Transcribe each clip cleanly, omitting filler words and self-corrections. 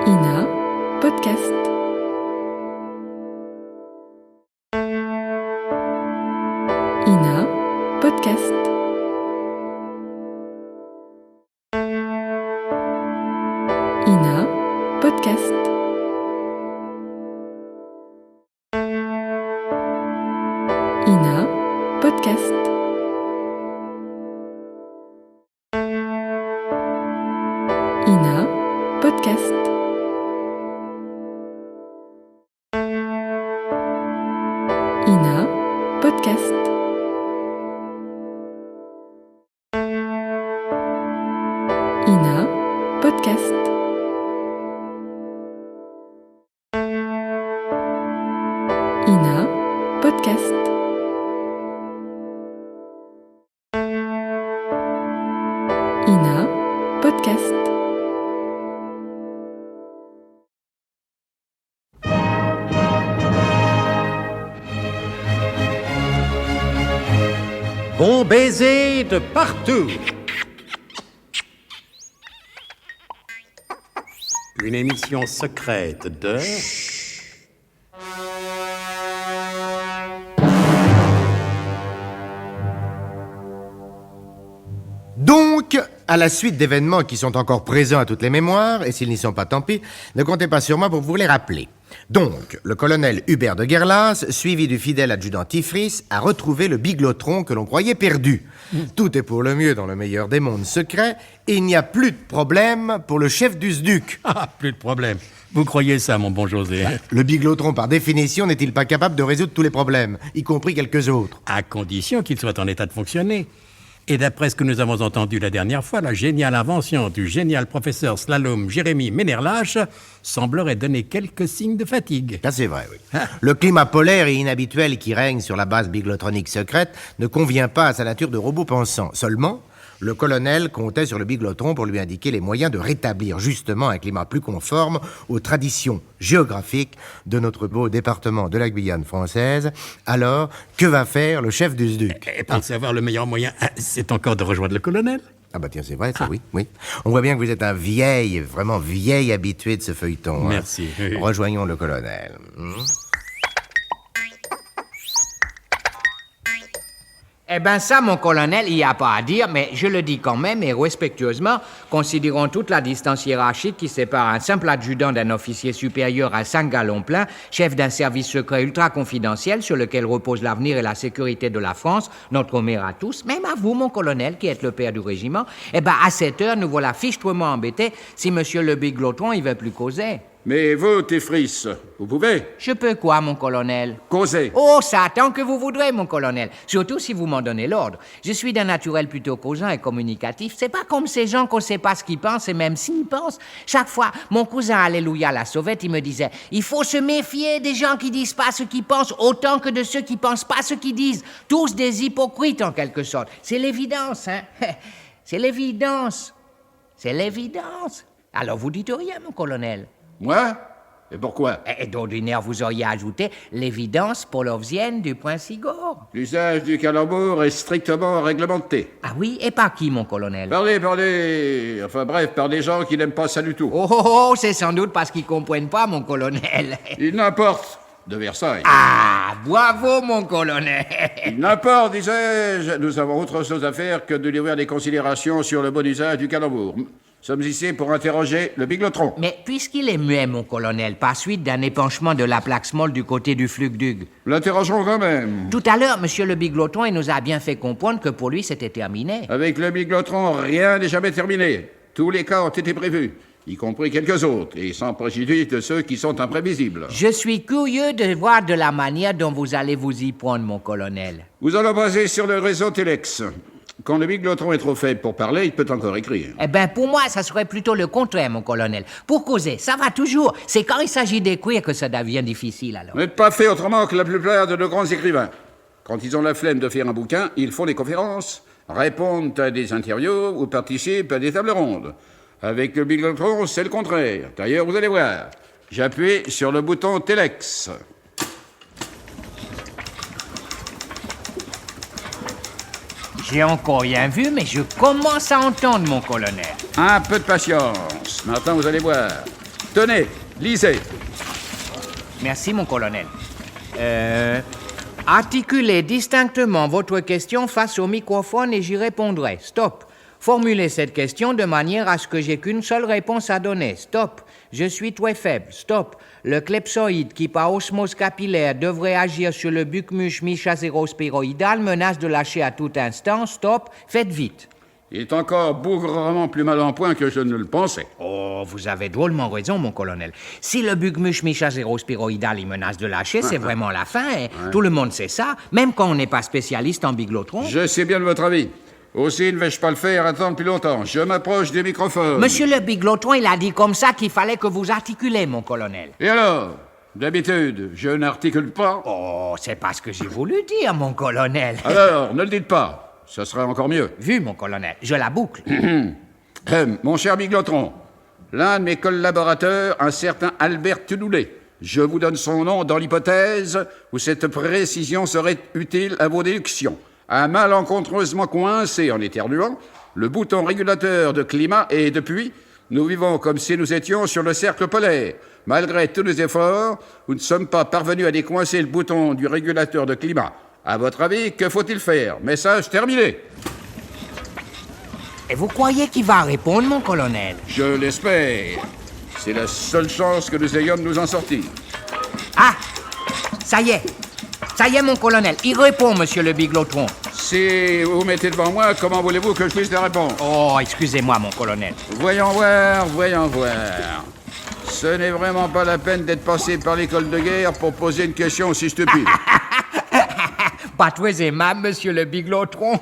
Ina Podcast. Ina Podcast. Ina Podcast. Ina Podcast. Ina Podcast. Ina Podcast. Ina Podcast. Ina Podcast. Ina Podcast. Bon baiser de partout. Une émission secrète de... Donc, à la suite d'événements qui sont encore présents à toutes les mémoires, et s'ils n'y sont pas, tant pis, ne comptez pas sur moi pour vous les rappeler. Donc, le colonel Hubert de Guerlas, suivi du fidèle adjudant Tifris, a retrouvé le biglotron que l'on croyait perdu. Tout est pour le mieux dans le meilleur des mondes secrets, et il n'y a plus de problème pour le chef du SDUC. Ah, plus de problème. Vous croyez ça, mon bon José? Le biglotron, par définition, n'est-il pas capable de résoudre tous les problèmes, y compris quelques autres? À condition qu'il soit en état de fonctionner. Et d'après ce que nous avons entendu la dernière fois, la géniale invention du génial professeur Slalom Jérémy Ménerlache semblerait donner quelques signes de fatigue. Ça, c'est vrai, oui. Le climat polaire et inhabituel qui règne sur la base biglotronique secrète ne convient pas à sa nature de robot pensant. Seulement, le colonel comptait sur le biglotron pour lui indiquer les moyens de rétablir justement un climat plus conforme aux traditions géographiques de notre beau département de la Guyane française. Alors, que va faire le chef du SDUC? Et pour savoir le meilleur moyen, c'est encore de rejoindre le colonel. Ah bah tiens, c'est vrai, ça, oui. On voit bien que vous êtes un vraiment vieil habitué de ce feuilleton. Merci. Hein. Rejoignons le colonel. Eh ben ça, mon colonel, il n'y a pas à dire, mais je le dis quand même et respectueusement, considérant toute la distance hiérarchique qui sépare un simple adjudant d'un officier supérieur à 5 gallons pleins, chef d'un service secret ultra confidentiel sur lequel repose l'avenir et la sécurité de la France, notre mère à tous, même à vous, mon colonel, qui êtes le père du régiment. Eh ben à cette heure, nous voilà fichtrement embêtés si monsieur le biglotron, il veut plus causer. Mais vous, Tifris, vous pouvez Je peux quoi, mon colonel? causer. Oh, ça, tant que vous voudrez, mon colonel. Surtout si vous m'en donnez l'ordre. Je suis d'un naturel plutôt causant et communicatif. C'est pas comme ces gens qu'on sait pas ce qu'ils pensent, et même s'ils pensent. Chaque fois, mon cousin Alléluia la Sauvette, il me disait, il faut se méfier des gens qui disent pas ce qu'ils pensent autant que de ceux qui pensent pas ce qu'ils disent. Tous des hypocrites, en quelque sorte. C'est l'évidence, hein. C'est l'évidence. C'est l'évidence. Alors, vous dites rien, mon colonel. Moi? Et pourquoi? Et d'ordinaire, vous auriez ajouté l'évidence polovzienne du Prince-Igor. L'usage du calembour est strictement réglementé. Ah oui, et par qui, mon colonel? Enfin bref, par des gens qui n'aiment pas ça du tout. Oh, c'est sans doute parce qu'ils comprennent pas, mon colonel. Il n'importe. De Versailles. Ah, bravo, mon colonel. Il n'importe, disais-je. Nous avons autre chose à faire que de livrer des considérations sur le bon usage du calembour. Nous sommes ici pour interroger le biglotron. Mais puisqu'il est muet, mon colonel, par suite d'un épanchement de la plaque small du côté du Flugdug. L'interrogeons quand même. Tout à l'heure, monsieur le biglotron, il nous a bien fait comprendre que pour lui, c'était terminé. Avec le biglotron, rien n'est jamais terminé. Tous les cas ont été prévus, y compris quelques autres, et sans préjudice de ceux qui sont imprévisibles. Je suis curieux de voir de la manière dont vous allez vous y prendre, mon colonel. Nous allons baser sur le réseau Telex. Quand le biglotron est trop faible pour parler, il peut encore écrire. Eh ben, pour moi, ça serait plutôt le contraire, mon colonel. Pour causer, ça va toujours. C'est quand il s'agit d'écrire que ça devient difficile, alors. Vous n'êtes pas fait autrement que la plupart de nos grands écrivains. Quand ils ont la flemme de faire un bouquin, ils font des conférences, répondent à des interviews ou participent à des tables rondes. Avec le biglotron, c'est le contraire. D'ailleurs, vous allez voir. J'appuie sur le bouton Telex. J'ai encore rien vu, mais je commence à entendre, mon colonel. Un peu de patience. Maintenant, vous allez voir. Tenez, lisez. Merci, mon colonel. Articulez distinctement votre question face au microphone et j'y répondrai. Stop. Formulez cette question de manière à ce que j'ai qu'une seule réponse à donner. Stop. Je suis très faible. Stop. Le clepsoïde qui, par osmose capillaire, devrait agir sur le bucmus michacérospéroïdal menace de lâcher à tout instant. Stop. Faites vite. Il est encore bougrement plus mal en point que je ne le pensais. Oh, vous avez drôlement raison, mon colonel. Si le bucmus michacérospéroïdal il menace de lâcher, c'est vraiment la fin. Hein. Tout le monde sait ça, même quand on n'est pas spécialiste en biglotron. Je sais bien de votre avis. Aussi ne vais-je pas le faire attendre plus longtemps. Je m'approche des microphones. Monsieur le biglotron, il a dit comme ça qu'il fallait que vous articulez, mon colonel. Et alors? D'habitude, je n'articule pas. Oh, c'est pas ce que j'ai voulu dire, mon colonel. Alors, ne le dites pas. Ça sera encore mieux. Vu, mon colonel, je la boucle. Mon cher biglotron, l'un de mes collaborateurs, un certain Albert Tunoulet, je vous donne son nom dans l'hypothèse où cette précision serait utile à vos déductions, a malencontreusement coincé en éternuant le bouton régulateur de climat et depuis, nous vivons comme si nous étions sur le cercle polaire. Malgré tous nos efforts, nous ne sommes pas parvenus à décoincer le bouton du régulateur de climat. À votre avis, que faut-il faire? Message terminé. Et vous croyez qu'il va répondre, mon colonel? Je l'espère. C'est la seule chance que nous ayons de nous en sortir. Ah! Ça y est, mon colonel. Il répond, monsieur le biglotron. Si vous mettez devant moi, comment voulez-vous que je puisse te répondre? Oh, excusez-moi, mon colonel. Voyons voir. Ce n'est vraiment pas la peine d'être passé par l'école de guerre pour poser une question aussi stupide. Pas très aimable, monsieur le biglotron.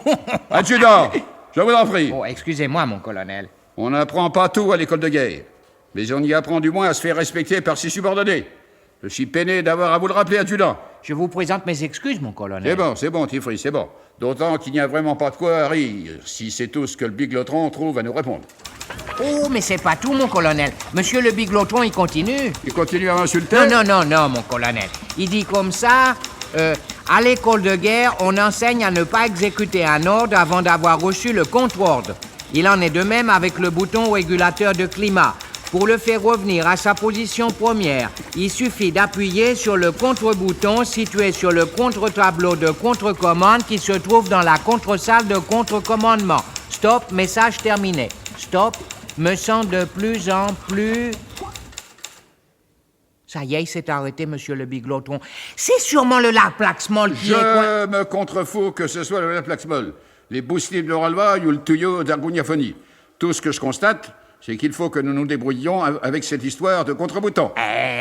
Adjudant, je vous en prie. Oh, excusez-moi, mon colonel. On n'apprend pas tout à l'école de guerre, mais on y apprend du moins à se faire respecter par ses subordonnés. Je suis peiné d'avoir à vous le rappeler, adjudant. Je vous présente mes excuses, mon colonel. C'est bon, Tifri, c'est bon. D'autant qu'il n'y a vraiment pas de quoi rire, si c'est tout ce que le biglotron trouve à nous répondre. Oh, mais c'est pas tout, mon colonel. Monsieur le biglotron, il continue. Il continue à m'insulter? Non, mon colonel. Il dit comme ça, à l'école de guerre, on enseigne à ne pas exécuter un ordre avant d'avoir reçu le contre-ordre. Il en est de même avec le bouton régulateur de climat. Pour le faire revenir à sa position première, il suffit d'appuyer sur le contre-bouton situé sur le contre-tableau de contre-commande qui se trouve dans la contre-salle de contre-commandement. Stop, message terminé. Stop, me sens de plus en plus... Ça y est, il s'est arrêté, monsieur le biglotron. C'est sûrement le Laplaxmol qui est... Je me contrefous que ce soit le Laplaxmol, les boustines de l'Oralvaille ou le tuyau d'Argouniaphonie. Tout ce que je constate, c'est qu'il faut que nous nous débrouillions avec cette histoire de contre-bouton.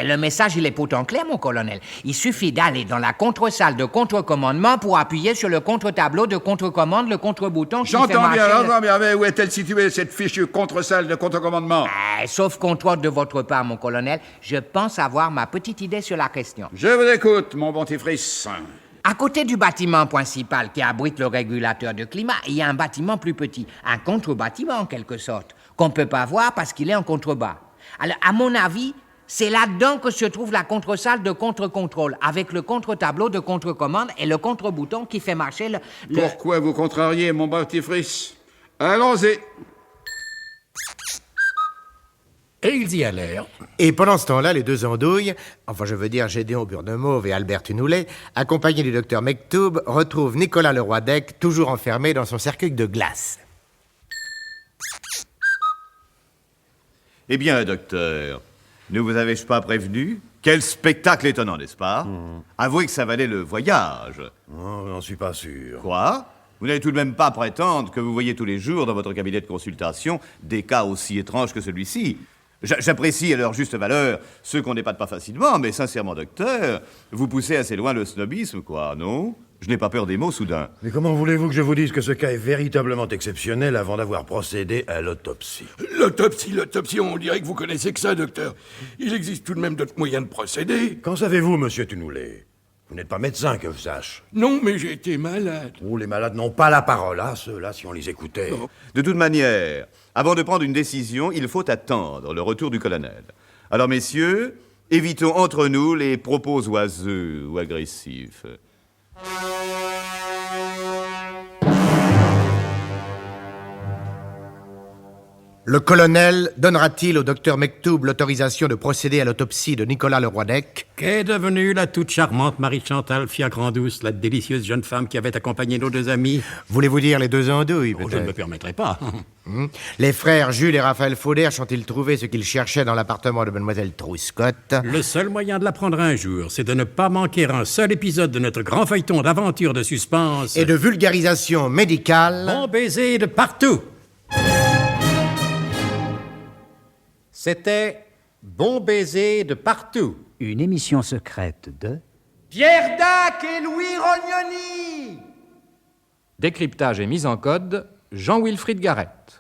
Le message, il est pourtant clair, mon colonel. Il suffit d'aller dans la contre-salle de contre-commandement pour appuyer sur le contre-tableau de contre-commande, le contre-bouton qui fait marcher... J'entends bien, mais où est-elle située, cette fichue contre-salle de contre-commandement? Sauf contre-ordre de votre part, mon colonel, je pense avoir ma petite idée sur la question. Je vous écoute, mon bon Tifris. À côté du bâtiment principal qui abrite le régulateur de climat, il y a un bâtiment plus petit, un contre-bâtiment en quelque sorte, qu'on ne peut pas voir parce qu'il est en contrebas. Alors, à mon avis, c'est là-dedans que se trouve la contre-salle de contre-contrôle, avec le contre-tableau de contre-commande et le contre-bouton qui fait marcher le... Pourquoi vous contrariez, mon bon Tifris? Allons-y. Et ils y allèrent. Et pendant ce temps-là, les deux andouilles, enfin je veux dire Gédéon Burdemauve et Albert Tunoulet, accompagnés du docteur Mektoub, retrouvent Nicolas Leroy-Deck, toujours enfermé dans son cercueil de glace. Eh bien, docteur, ne vous avais-je pas prévenu? Quel spectacle étonnant, n'est-ce pas? Avouez que ça valait le voyage. Oh, j'en suis pas sûr. Quoi? Vous n'allez tout de même pas prétendre que vous voyez tous les jours dans votre cabinet de consultation des cas aussi étranges que celui-ci. J'apprécie à leur juste valeur ceux qu'on n'épate pas facilement, mais sincèrement, docteur, vous poussez assez loin le snobisme, quoi, non? Je n'ai pas peur des mots soudain. Mais comment voulez-vous que je vous dise que ce cas est véritablement exceptionnel avant d'avoir procédé à l'autopsie? L'autopsie, on dirait que vous connaissez que ça, docteur. Il existe tout de même d'autres moyens de procéder. Qu'en savez-vous, monsieur Tunoulet? Vous n'êtes pas médecin, que je sache. Non, mais j'ai été malade. Oh, les malades n'ont pas la parole, hein, ceux-là, si on les écoutait. Non. De toute manière, avant de prendre une décision, il faut attendre le retour du colonel. Alors, messieurs, évitons entre nous les propos oiseux ou agressifs. Le colonel donnera-t-il au docteur Mektoub l'autorisation de procéder à l'autopsie de Nicolas Leroidec? Qu'est devenue la toute charmante Marie-Chantal Fiacre-en-Douce, la délicieuse jeune femme qui avait accompagné nos deux amis? Voulez-vous dire les deux andouilles, Oh, peut-être? je ne me permettrai pas. Les frères Jules et Raphaël Fauderche ont-ils trouvé ce qu'ils cherchaient dans l'appartement de mademoiselle Trouscotte? Le seul moyen de l'apprendre un jour, c'est de ne pas manquer un seul épisode de notre grand feuilleton d'aventure de suspense. Et de vulgarisation médicale? Bon baiser de partout. C'était Bon baiser de partout. Une émission secrète de... Pierre Dac et Louis Rognoni. Décryptage et mise en code, Jean-Wilfried Garrett.